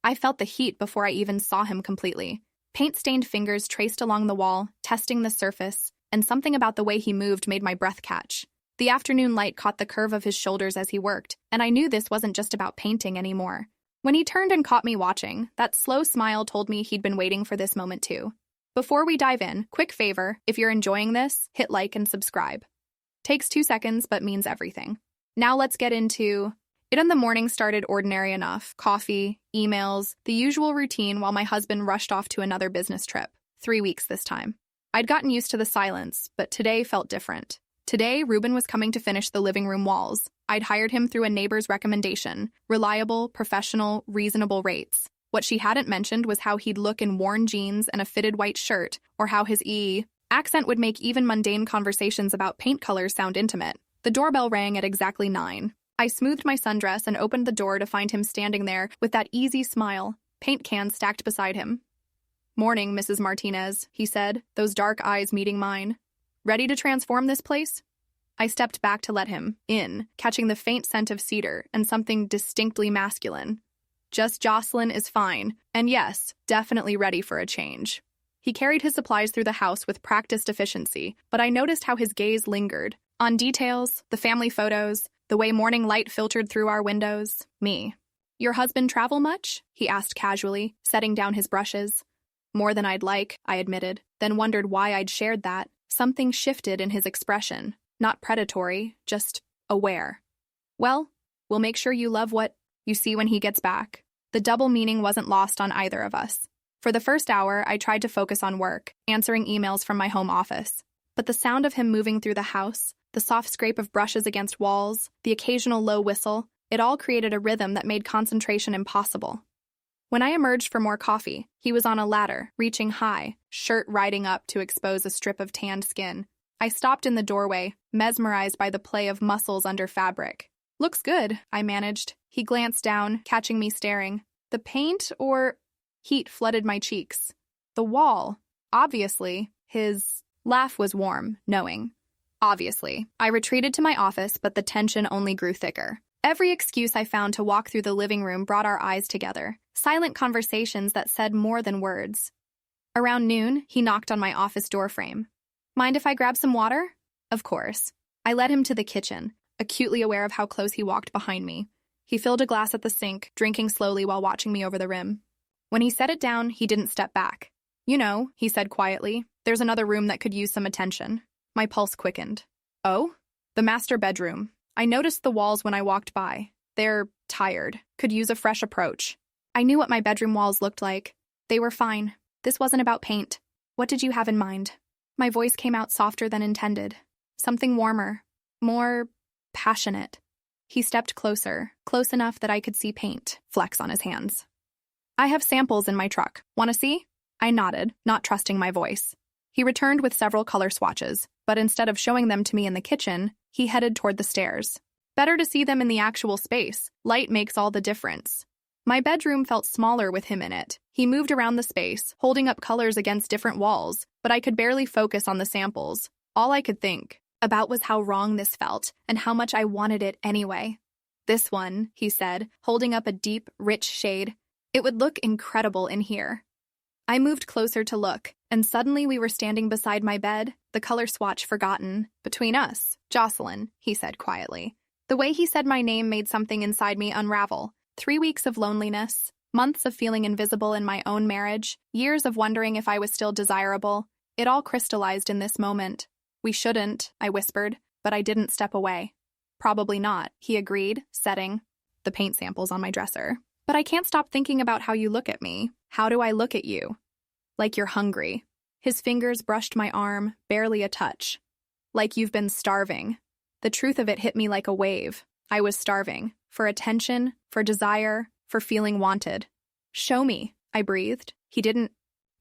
I felt the heat before I even saw him completely. Paint-stained fingers traced along the wall, testing the surface, and something about the way he moved made my breath catch. The afternoon light caught the curve of his shoulders as he worked, and I knew this wasn't just about painting anymore. When he turned and caught me watching, that slow smile told me he'd been waiting for this moment too. Before we dive in, quick favor, if you're enjoying this, hit like and subscribe. Takes 2 seconds, but means everything. Now let's get into it. In the morning started ordinary enough. Coffee, emails, the usual routine while my husband rushed off to another business trip. 3 weeks this time. I'd gotten used to the silence, but today felt different. Today, Ruben was coming to finish the living room walls. I'd hired him through a neighbor's recommendation. Reliable, professional, reasonable rates. What she hadn't mentioned was how he'd look in worn jeans and a fitted white shirt, or how his accent would make even mundane conversations about paint colors sound intimate. The doorbell rang at exactly 9. I smoothed my sundress and opened the door to find him standing there with that easy smile, paint cans stacked beside him. "Morning, Mrs. Martinez," he said, those dark eyes meeting mine. "Ready to transform this place?" I stepped back to let him in, catching the faint scent of cedar and something distinctly masculine. Just Jocelyn is fine, and yes, definitely ready for a change. He carried his supplies through the house with practiced efficiency, but I noticed how his gaze lingered. On details, the family photos, the way morning light filtered through our windows. Me. "Your husband travel much?" he asked casually, setting down his brushes. "More than I'd like," I admitted, then wondered why I'd shared that. Something shifted in his expression. Not predatory, just aware. "Well, we'll make sure you love what you see when he gets back." The double meaning wasn't lost on either of us. For the first hour, I tried to focus on work, answering emails from my home office. But the sound of him moving through the house, the soft scrape of brushes against walls, the occasional low whistle, it all created a rhythm that made concentration impossible. When I emerged for more coffee, he was on a ladder, reaching high, shirt riding up to expose a strip of tanned skin. I stopped in the doorway, mesmerized by the play of muscles under fabric. "Looks good," I managed. He glanced down, catching me staring. The paint or heat flooded my cheeks. The wall. Obviously. His laugh was warm, knowing. Obviously. I retreated to my office, but the tension only grew thicker. Every excuse I found to walk through the living room brought our eyes together. Silent conversations that said more than words. Around noon, he knocked on my office doorframe. "Mind if I grab some water?" Of course. I led him to the kitchen, acutely aware of how close he walked behind me. He filled a glass at the sink, drinking slowly while watching me over the rim. When he set it down, he didn't step back. "You know," he said quietly, "there's another room that could use some attention." My pulse quickened. "Oh?" "The master bedroom. I noticed the walls when I walked by. They're tired. Could use a fresh approach." I knew what my bedroom walls looked like. They were fine. This wasn't about paint. "What did you have in mind?" My voice came out softer than intended. Something warmer. More passionate. He stepped closer, close enough that I could see paint flecks on his hands. "I have samples in my truck. Want to see?" I nodded, not trusting my voice. He returned with several color swatches, but instead of showing them to me in the kitchen, he headed toward the stairs. Better to see them in the actual space. Light makes all the difference. My bedroom felt smaller with him in it. He moved around the space, holding up colors against different walls, but I could barely focus on the samples. All I could think about was how wrong this felt and how much I wanted it anyway. "This one," he said, holding up a deep, rich shade. "It would look incredible in here." I moved closer to look, and suddenly we were standing beside my bed, the color swatch forgotten. "Between us, Jocelyn," he said quietly. The way he said my name made something inside me unravel. 3 weeks of loneliness, months of feeling invisible in my own marriage, years of wondering if I was still desirable. It all crystallized in this moment. "We shouldn't," I whispered, but I didn't step away. "Probably not," he agreed, setting the paint samples on my dresser. "But I can't stop thinking about how you look at me. How do I look at you?" "Like you're hungry." His fingers brushed my arm, barely a touch. "Like you've been starving." The truth of it hit me like a wave. I was starving. For attention, for desire, for feeling wanted. "Show me," I breathed. He didn't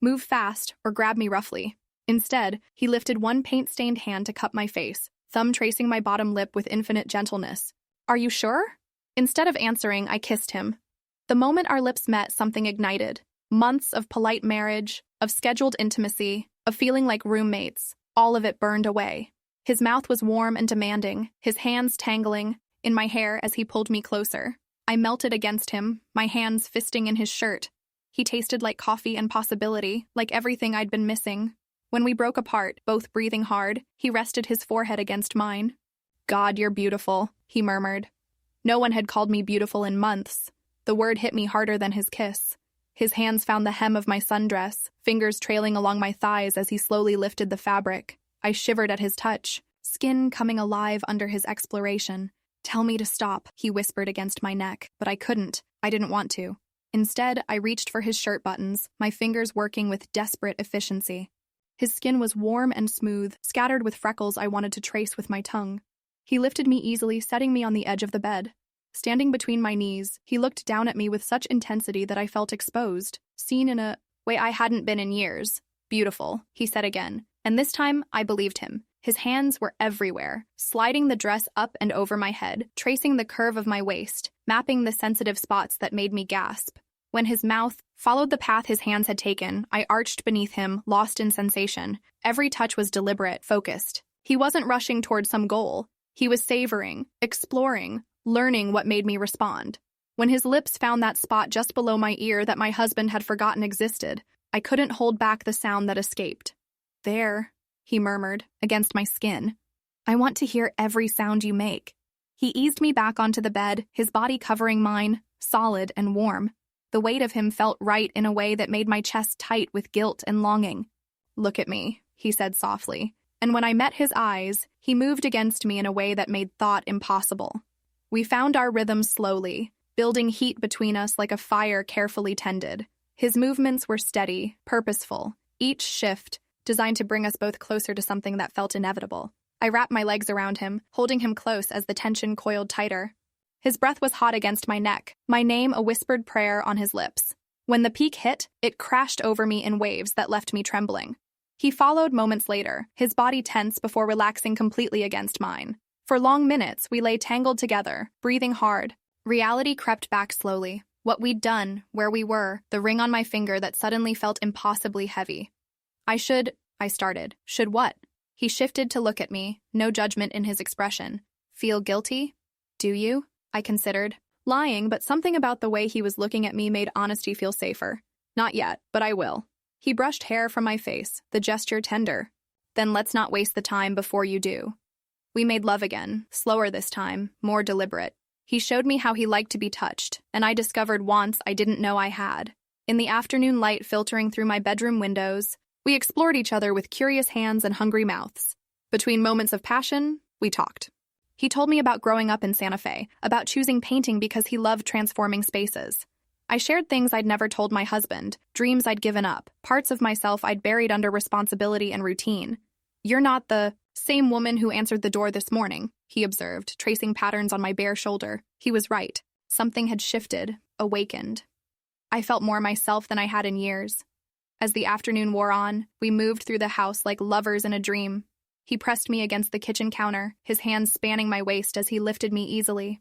move fast or grab me roughly. Instead, he lifted one paint-stained hand to cup my face, thumb tracing my bottom lip with infinite gentleness. "Are you sure?" Instead of answering, I kissed him. The moment our lips met, something ignited. Months of polite marriage, of scheduled intimacy, of feeling like roommates, all of it burned away. His mouth was warm and demanding, his hands tangling in my hair as he pulled me closer. I melted against him, my hands fisting in his shirt. He tasted like coffee and possibility, like everything I'd been missing. When we broke apart, both breathing hard, he rested his forehead against mine. "God, you're beautiful," he murmured. No one had called me beautiful in months. The word hit me harder than his kiss. His hands found the hem of my sundress, fingers trailing along my thighs as he slowly lifted the fabric. I shivered at his touch, skin coming alive under his exploration. "Tell me to stop," he whispered against my neck, but I couldn't. I didn't want to. Instead, I reached for his shirt buttons, my fingers working with desperate efficiency. His skin was warm and smooth, scattered with freckles I wanted to trace with my tongue. He lifted me easily, setting me on the edge of the bed. Standing between my knees, he looked down at me with such intensity that I felt exposed, seen in a way I hadn't been in years. "Beautiful," he said again, and this time I believed him. His hands were everywhere, sliding the dress up and over my head, tracing the curve of my waist, mapping the sensitive spots that made me gasp. When his mouth followed the path his hands had taken, I arched beneath him, lost in sensation. Every touch was deliberate, focused. He wasn't rushing toward some goal. He was savoring, exploring, learning what made me respond. When his lips found that spot just below my ear that my husband had forgotten existed, I couldn't hold back the sound that escaped. "There," he murmured, against my skin. "I want to hear every sound you make." He eased me back onto the bed, his body covering mine, solid and warm. The weight of him felt right in a way that made my chest tight with guilt and longing. "Look at me," he said softly, and when I met his eyes, he moved against me in a way that made thought impossible. We found our rhythm slowly, building heat between us like a fire carefully tended. His movements were steady, purposeful, each shift designed to bring us both closer to something that felt inevitable. I wrapped my legs around him, holding him close as the tension coiled tighter. His breath was hot against my neck, my name a whispered prayer on his lips. When the peak hit, it crashed over me in waves that left me trembling. He followed moments later, his body tense before relaxing completely against mine. For long minutes, we lay tangled together, breathing hard. Reality crept back slowly. What we'd done, where we were, the ring on my finger that suddenly felt impossibly heavy. I started. Should what? He shifted to look at me, no judgment in his expression. "Feel guilty? Do you?" I considered. Lying, but something about the way he was looking at me made honesty feel safer. "Not yet, but I will." He brushed hair from my face, the gesture tender. "Then let's not waste the time before you do." We made love again, slower this time, more deliberate. He showed me how he liked to be touched, and I discovered wants I didn't know I had. In the afternoon light filtering through my bedroom windows, we explored each other with curious hands and hungry mouths. Between moments of passion, we talked. He told me about growing up in Santa Fe, about choosing painting because he loved transforming spaces. I shared things I'd never told my husband, dreams I'd given up, parts of myself I'd buried under responsibility and routine. "You're not the same woman who answered the door this morning," he observed, tracing patterns on my bare shoulder. He was right. Something had shifted, awakened. I felt more myself than I had in years. As the afternoon wore on, we moved through the house like lovers in a dream. He pressed me against the kitchen counter, his hands spanning my waist as he lifted me easily.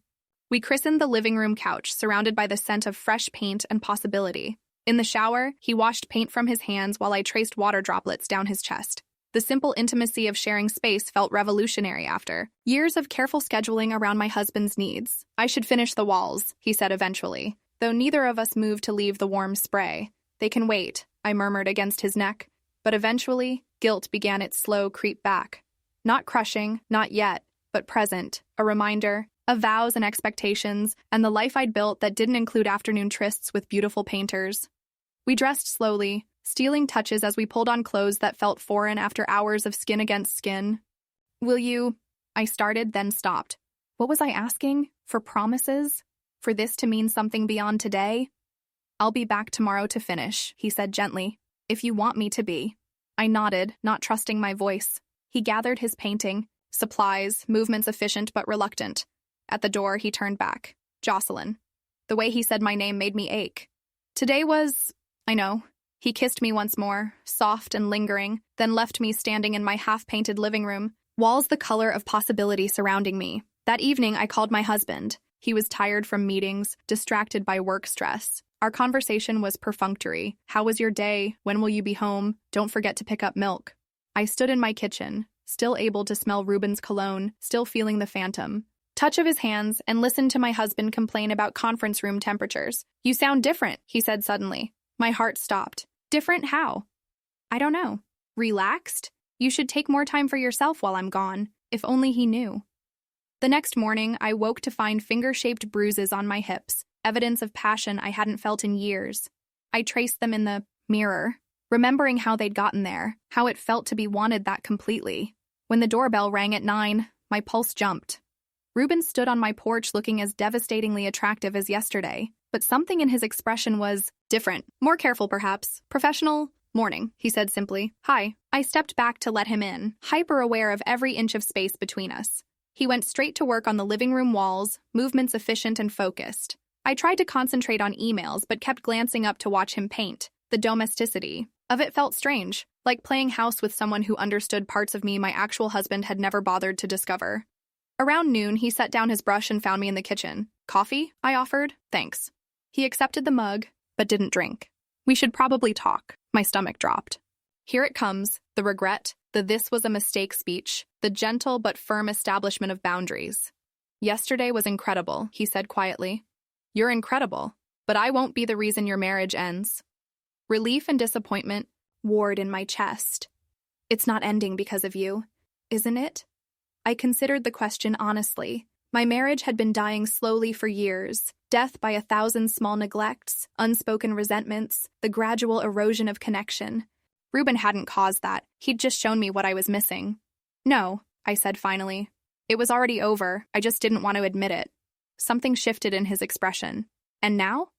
We christened the living room couch, surrounded by the scent of fresh paint and possibility. In the shower, he washed paint from his hands while I traced water droplets down his chest. The simple intimacy of sharing space felt revolutionary after years of careful scheduling around my husband's needs. "I should finish the walls," he said eventually, though neither of us moved to leave the warm spray. "They can wait," I murmured against his neck. But eventually, guilt began its slow creep back. Not crushing, not yet, but present, a reminder of vows and expectations, and the life I'd built that didn't include afternoon trysts with beautiful painters. We dressed slowly, stealing touches as we pulled on clothes that felt foreign after hours of skin against skin. "Will you?" I started, then stopped. What was I asking? For promises? For this to mean something beyond today? "I'll be back tomorrow to finish," he said gently. "If you want me to be." I nodded, not trusting my voice. He gathered his painting, supplies, movements efficient but reluctant. At the door, he turned back. "Jocelyn." The way he said my name made me ache. Today was... I know. He kissed me once more, soft and lingering, then left me standing in my half-painted living room, walls the color of possibility surrounding me. That evening, I called my husband. He was tired from meetings, distracted by work stress. Our conversation was perfunctory. "How was your day? When will you be home? Don't forget to pick up milk." I stood in my kitchen, still able to smell Ruben's cologne, still feeling the phantom. touch of his hands, and listened to my husband complain about conference room temperatures. "You sound different," he said suddenly. My heart stopped. Different how? I don't know. Relaxed? You should take more time for yourself while I'm gone. If only he knew. The next morning, I woke to find finger-shaped bruises on my hips, evidence of passion I hadn't felt in years. I traced them in the mirror, remembering how they'd gotten there, how it felt to be wanted that completely. When the doorbell rang at 9, my pulse jumped. Ruben stood on my porch looking as devastatingly attractive as yesterday, but something in his expression was different. More careful, perhaps. Professional. "Morning," he said simply. "Hi." I stepped back to let him in, hyper-aware of every inch of space between us. He went straight to work on the living room walls, movements efficient and focused. I tried to concentrate on emails, but kept glancing up to watch him paint. The domesticity of it felt strange, like playing house with someone who understood parts of me my actual husband had never bothered to discover. Around noon, he set down his brush and found me in the kitchen. "Coffee?" I offered. "Thanks." He accepted the mug, but didn't drink. "We should probably talk." My stomach dropped. Here it comes, the regret, the "this was a mistake" speech, the gentle but firm establishment of boundaries. "Yesterday was incredible," he said quietly. "You're incredible, but I won't be the reason your marriage ends." Relief and disappointment warred in my chest. "It's not ending because of you, isn't it?" I considered the question honestly. My marriage had been dying slowly for years, death by 1,000 small neglects, unspoken resentments, the gradual erosion of connection. Ruben hadn't caused that. He'd just shown me what I was missing. "No," I said finally. "It was already over. I just didn't want to admit it." Something shifted in his expression. "And now?"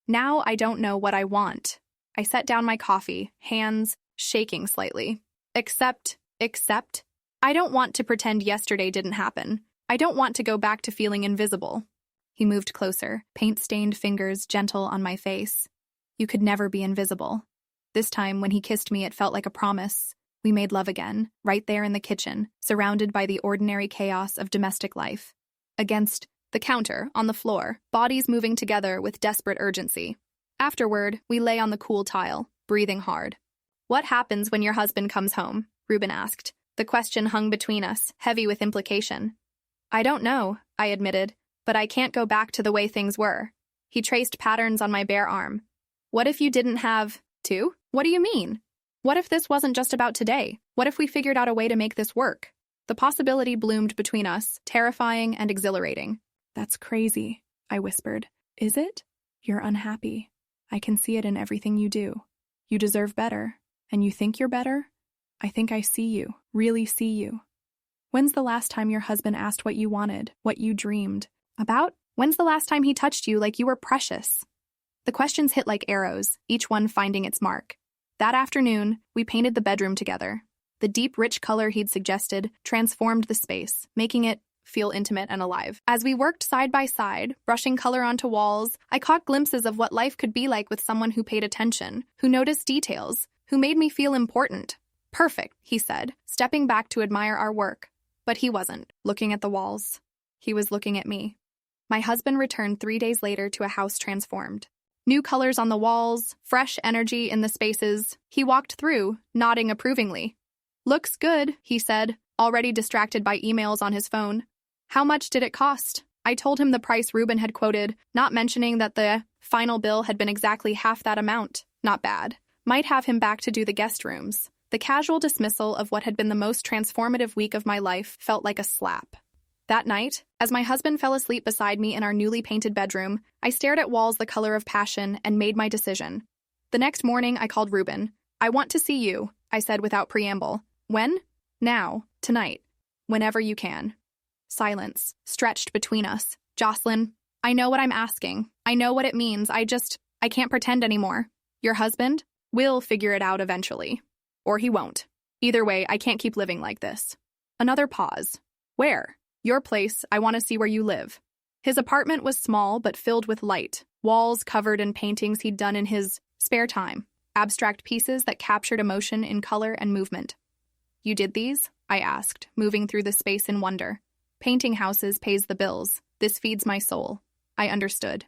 "Now I don't know what I want." I set down my coffee, hands shaking slightly. Except, I don't want to pretend yesterday didn't happen. I don't want to go back to feeling invisible. He moved closer, paint-stained fingers gentle on my face. "You could never be invisible." This time, when he kissed me, it felt like a promise. We made love again, right there in the kitchen, surrounded by the ordinary chaos of domestic life. Against the counter, on the floor, bodies moving together with desperate urgency. Afterward, we lay on the cool tile, breathing hard. "What happens when your husband comes home?" Ruben asked. The question hung between us, heavy with implication. "I don't know," I admitted, "but I can't go back to the way things were." He traced patterns on my bare arm. "What if you didn't have to? What do you mean? What if this wasn't just about today? What if we figured out a way to make this work?" The possibility bloomed between us, terrifying and exhilarating. "That's crazy," I whispered. "Is it? You're unhappy. I can see it in everything you do. You deserve better. And you think you're better? I think I see you, really see you. When's the last time your husband asked what you wanted, what you dreamed about? When's the last time he touched you like you were precious?" The questions hit like arrows, each one finding its mark. That afternoon, we painted the bedroom together. The deep, rich color he'd suggested transformed the space, making it feel intimate and alive. As we worked side by side, brushing color onto walls, I caught glimpses of what life could be like with someone who paid attention, who noticed details, who made me feel important. "Perfect," he said, stepping back to admire our work. But he wasn't looking at the walls. He was looking at me. My husband returned 3 days later to a house transformed. New colors on the walls, fresh energy in the spaces. He walked through, nodding approvingly. "Looks good," he said, already distracted by emails on his phone. "How much did it cost?" I told him the price Ruben had quoted, not mentioning that the final bill had been exactly half that amount. Not bad. Might have him back to do the guest rooms. The casual dismissal of what had been the most transformative week of my life felt like a slap. That night, as my husband fell asleep beside me in our newly painted bedroom, I stared at walls the color of passion and made my decision. The next morning, I called Ruben. "I want to see you," I said without preamble. "When?" "Now. Tonight. Whenever you can." Silence stretched between us. "Jocelyn, I know what I'm asking. I know what it means. I can't pretend anymore. Your husband will figure it out eventually. Or he won't. Either way, I can't keep living like this." Another pause. "Where?" "Your place. I want to see where you live." His apartment was small but filled with light, walls covered in paintings he'd done in his spare time, abstract pieces that captured emotion in color and movement. "You did these?" I asked, moving through the space in wonder. "Painting houses pays the bills. This feeds my soul." I understood.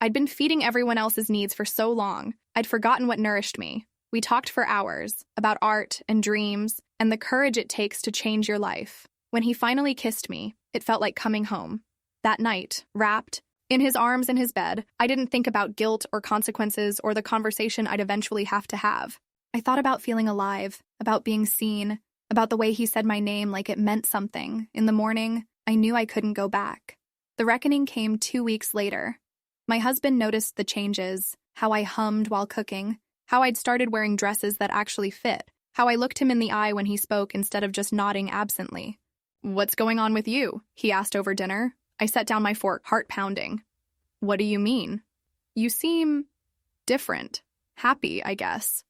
I'd been feeding everyone else's needs for so long, I'd forgotten what nourished me. We talked for hours, about art and dreams, and the courage it takes to change your life. When he finally kissed me, It felt like coming home. That night, wrapped in his arms in his bed, I didn't think about guilt or consequences or the conversation I'd eventually have to have. I thought about feeling alive, about being seen, about the way he said my name like it meant something. In the morning, I knew I couldn't go back. The reckoning came 2 weeks later. My husband noticed the changes, how I hummed while cooking, how I'd started wearing dresses that actually fit, how I looked him in the eye when he spoke instead of just nodding absently. "What's going on with you?" he asked over dinner. I set down my fork, heart pounding. "What do you mean?" "You seem different. Happy, I guess."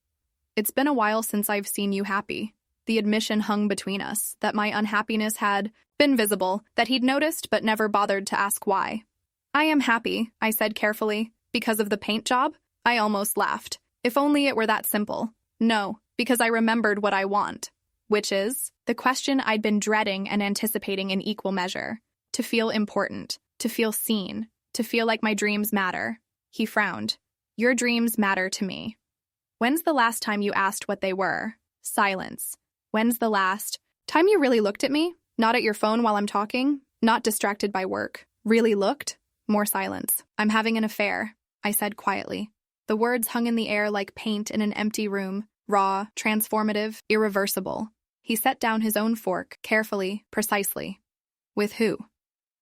"It's been a while since I've seen you happy." The admission hung between us, that my unhappiness had been visible, that he'd noticed but never bothered to ask why. "I am happy," I said carefully. "Because of the paint job?" I almost laughed. If only it were that simple. "No, because I remembered what I want." Which is the question I'd been dreading and anticipating in equal measure. To feel important, to feel seen, to feel like my dreams matter. He frowned. "Your dreams matter to me." "When's the last time you asked what they were?" Silence. "When's the last time you really looked at me? Not at your phone while I'm talking? Not distracted by work? Really looked?" More silence. "I'm having an affair," I said quietly. The words hung in the air like paint in an empty room, raw, transformative, irreversible. He set down his own fork, carefully, precisely. "With who?"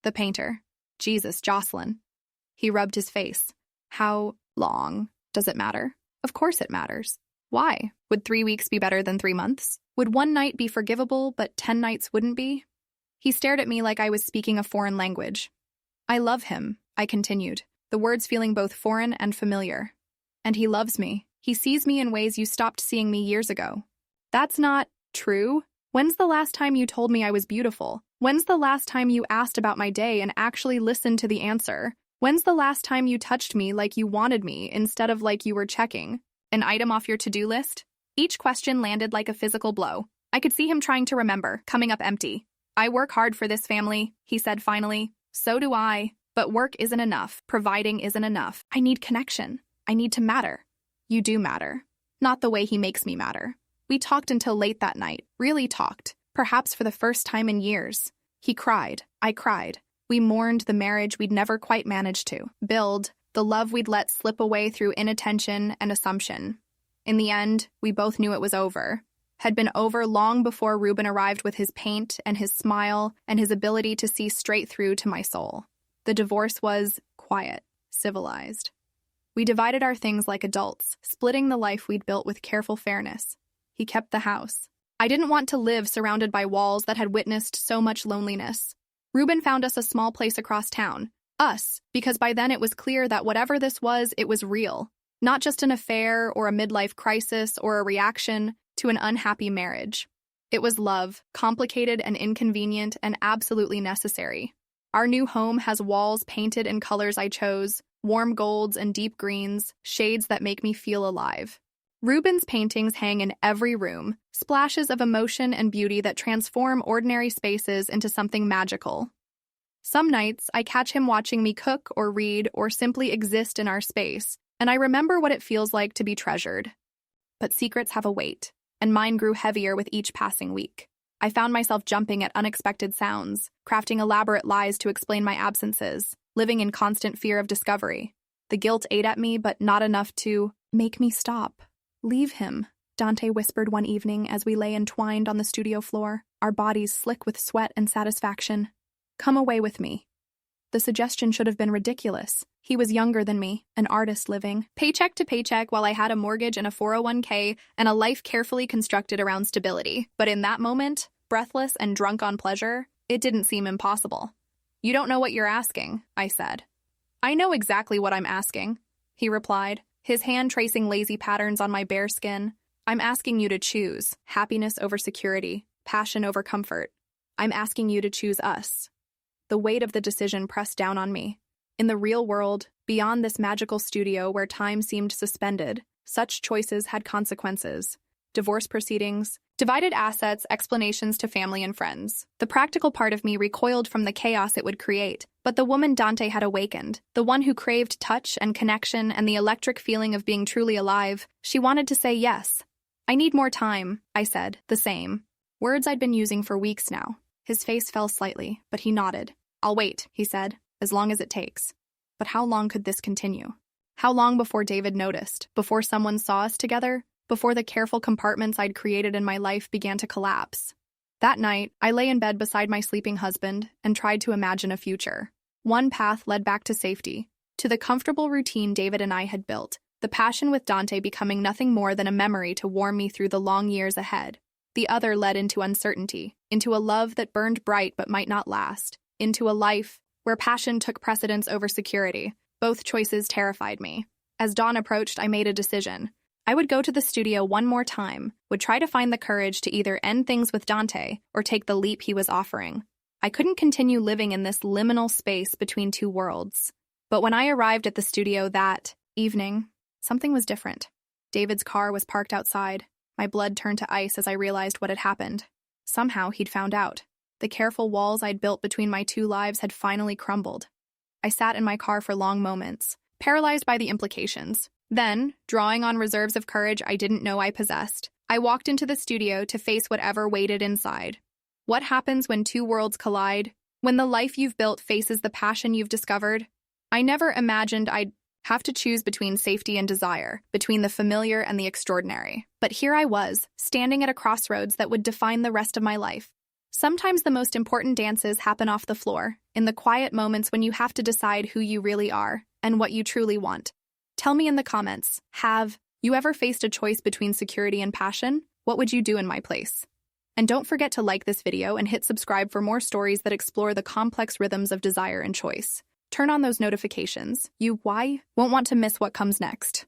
"The painter." "Jesus, Jocelyn." He rubbed his face. "How long? Does it matter?" "Of course it matters." "Why? Would 3 weeks be better than 3 months? Would 1 night be forgivable, but 10 nights wouldn't be?" He stared at me like I was speaking a foreign language. "I love him," I continued, the words feeling both foreign and familiar. "And he loves me. He sees me in ways you stopped seeing me years ago." "That's not true. When's the last time you told me I was beautiful? When's the last time you asked about my day and actually listened to the answer? When's the last time you touched me like you wanted me instead of like you were checking an item off your to-do list?" Each question landed like a physical blow. I could see him trying to remember, coming up empty. "I work hard for this family," he said finally. "So do I. But work isn't enough. Providing isn't enough. I need connection. I need to matter." "You do matter." Not the way he makes me matter. We talked until late that night, really talked, perhaps for the first time in years. He cried. I cried. We mourned the marriage we'd never quite managed to build, the love we'd let slip away through inattention and assumption. In the end, we both knew it was over. Had been over long before Ruben arrived with his paint and his smile and his ability to see straight through to my soul. The divorce was quiet, civilized. We divided our things like adults, splitting the life we'd built with careful fairness. He kept the house. I didn't want to live surrounded by walls that had witnessed so much loneliness. Ruben found us a small place across town. Us, because by then it was clear that whatever this was, it was real. Not just an affair or a midlife crisis or a reaction to an unhappy marriage. It was love, complicated and inconvenient and absolutely necessary. Our new home has walls painted in colors I chose, warm golds and deep greens, shades that make me feel alive. Ruben's paintings hang in every room, splashes of emotion and beauty that transform ordinary spaces into something magical. Some nights, I catch him watching me cook or read or simply exist in our space, and I remember what it feels like to be treasured. But secrets have a weight, and mine grew heavier with each passing week. I found myself jumping at unexpected sounds, crafting elaborate lies to explain my absences, living in constant fear of discovery. The guilt ate at me, but not enough to make me stop. "Leave him," Dante whispered one evening as we lay entwined on the studio floor, our bodies slick with sweat and satisfaction. "Come away with me." The suggestion should have been ridiculous. He was younger than me, an artist living, paycheck to paycheck while I had a mortgage and a 401k and a life carefully constructed around stability. But in that moment, breathless and drunk on pleasure, it didn't seem impossible. "You don't know what you're asking," I said. "I know exactly what I'm asking," he replied, his hand tracing lazy patterns on my bare skin. "I'm asking you to choose happiness over security, passion over comfort. I'm asking you to choose us." The weight of the decision pressed down on me. In the real world, beyond this magical studio where time seemed suspended, such choices had consequences. Divorce proceedings, divided assets, explanations to family and friends. The practical part of me recoiled from the chaos it would create, but the woman Dante had awakened, the one who craved touch and connection and the electric feeling of being truly alive, she wanted to say yes. "I need more time," I said, the same. Words I'd been using for weeks now. His face fell slightly, but he nodded. "I'll wait," he said, "as long as it takes." But how long could this continue? How long before David noticed, before someone saw us together, before the careful compartments I'd created in my life began to collapse? That night, I lay in bed beside my sleeping husband and tried to imagine a future. One path led back to safety, to the comfortable routine David and I had built, the passion with Dante becoming nothing more than a memory to warm me through the long years ahead. The other led into uncertainty, into a love that burned bright but might not last, into a life where passion took precedence over security. Both choices terrified me. As dawn approached, I made a decision. I would go to the studio one more time, would try to find the courage to either end things with Dante or take the leap he was offering. I couldn't continue living in this liminal space between two worlds. But when I arrived at the studio that evening, something was different. David's car was parked outside. My blood turned to ice as I realized what had happened. Somehow he'd found out. The careful walls I'd built between my two lives had finally crumbled. I sat in my car for long moments, paralyzed by the implications. Then, drawing on reserves of courage I didn't know I possessed, I walked into the studio to face whatever waited inside. What happens when two worlds collide? When the life you've built faces the passion you've discovered? I never imagined I'd have to choose between safety and desire, between the familiar and the extraordinary. But here I was, standing at a crossroads that would define the rest of my life. Sometimes the most important dances happen off the floor, in the quiet moments when you have to decide who you really are and what you truly want. Tell me in the comments, have you ever faced a choice between security and passion? What would you do in my place? And don't forget to like this video and hit subscribe for more stories that explore the complex rhythms of desire and choice. Turn on those notifications. You won't want to miss what comes next.